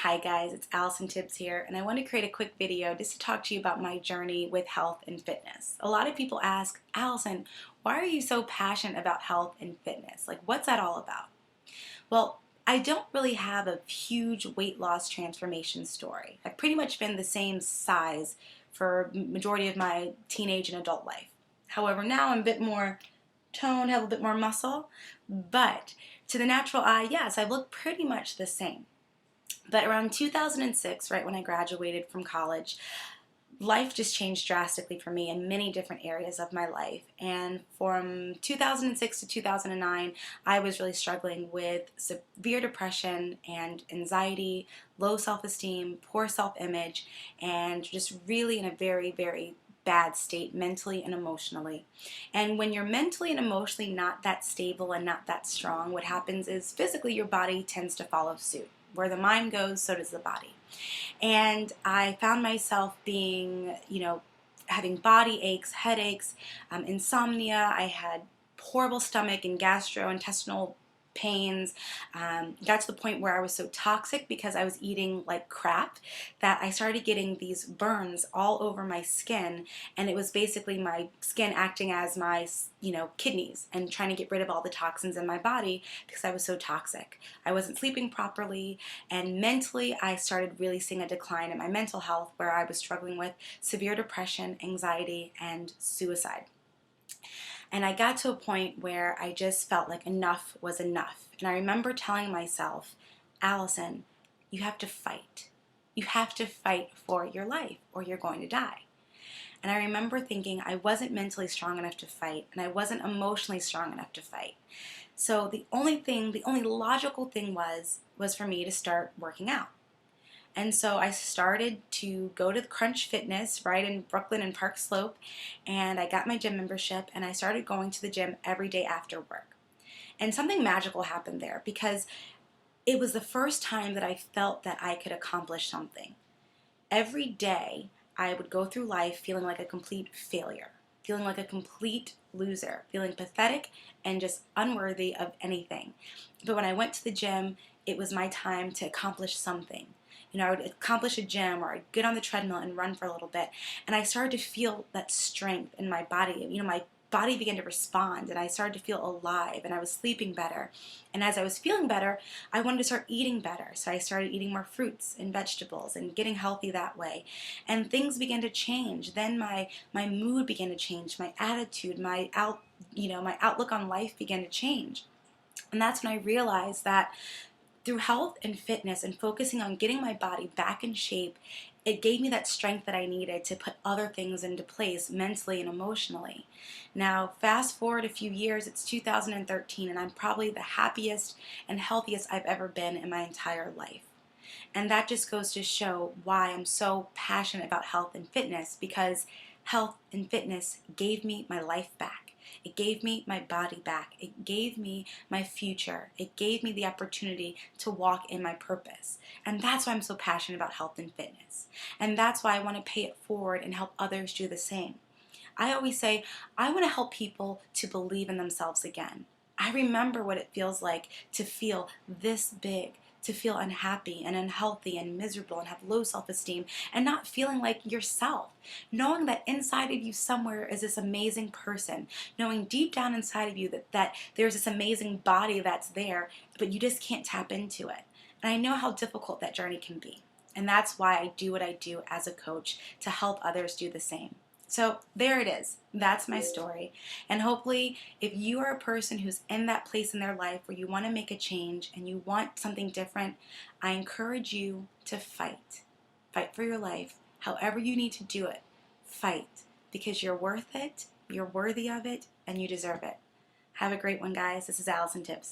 Hi guys, it's Allison Tibbs here, and I want to create a quick video just to talk to you about my journey with health and fitness. A lot of people ask, Allison, why are you so passionate about health and fitness? Like, what's that all about? Well, I don't really have a huge weight loss transformation story. I've pretty much been the same size for majority of my teenage and adult life. However, now I'm a bit more toned, have a bit more muscle, but to the natural eye, yes, I look pretty much the same. But around 2006, right when I graduated from college, life just changed drastically for me in many different areas of my life. And from 2006 to 2009, I was really struggling with severe depression and anxiety, low self-esteem, poor self-image, and just really in a very, very bad state mentally and emotionally. And when you're mentally and emotionally not that stable and not that strong, what happens is physically your body tends to follow suit. Where the mind goes, so does the body. And I found myself being, having body aches, headaches, insomnia. I had horrible stomach and gastrointestinal pains. Got to the point where I was so toxic because I was eating like crap that I started getting these burns all over my skin, and it was basically my skin acting as my kidneys and trying to get rid of all the toxins in my body because I was so toxic. I wasn't sleeping properly, and mentally I started really seeing a decline in my mental health where I was struggling with severe depression, anxiety, and suicide. And I got to a point where I just felt like enough was enough. And I remember telling myself, Allison, you have to fight. You have to fight for your life or you're going to die. And I remember thinking I wasn't mentally strong enough to fight, and I wasn't emotionally strong enough to fight. So the only logical thing was for me to start working out. And so I started to go to Crunch Fitness right in Brooklyn and Park Slope, and I got my gym membership, and I started going to the gym every day after work. And something magical happened there because it was the first time that I felt that I could accomplish something. Every day I would go through life feeling like a complete failure, feeling like a complete loser, feeling pathetic and just unworthy of anything. But when I went to the gym, it was my time to accomplish something. I would accomplish a gym, or I'd get on the treadmill and run for a little bit, and I started to feel that strength in my body. My body began to respond, and I started to feel alive, and I was sleeping better. And as I was feeling better, I wanted to start eating better. So I started eating more fruits and vegetables and getting healthy that way. And things began to change. Then my mood began to change, my attitude, my outlook on life began to change. And that's when I realized that through health and fitness and focusing on getting my body back in shape, it gave me that strength that I needed to put other things into place mentally and emotionally. Now, fast forward a few years, it's 2013, and I'm probably the happiest and healthiest I've ever been in my entire life. And that just goes to show why I'm so passionate about health and fitness, because health and fitness gave me my life back. It gave me my body back. It gave me my future. It gave me the opportunity to walk in my purpose. And that's why I'm so passionate about health and fitness. And that's why I want to pay it forward and help others do the same. I always say, I want to help people to believe in themselves again. I remember what it feels like to feel this big, to feel unhappy and unhealthy and miserable and have low self-esteem and not feeling like yourself. Knowing that inside of you somewhere is this amazing person. Knowing deep down inside of you that there's this amazing body that's there, but you just can't tap into it. And I know how difficult that journey can be. And that's why I do what I do as a coach, to help others do the same. So there it is. That's my story. And hopefully, if you are a person who's in that place in their life where you want to make a change and you want something different, I encourage you to fight. Fight for your life. However you need to do it, fight. Because you're worth it, you're worthy of it, and you deserve it. Have a great one, guys. This is Allison Tibbs.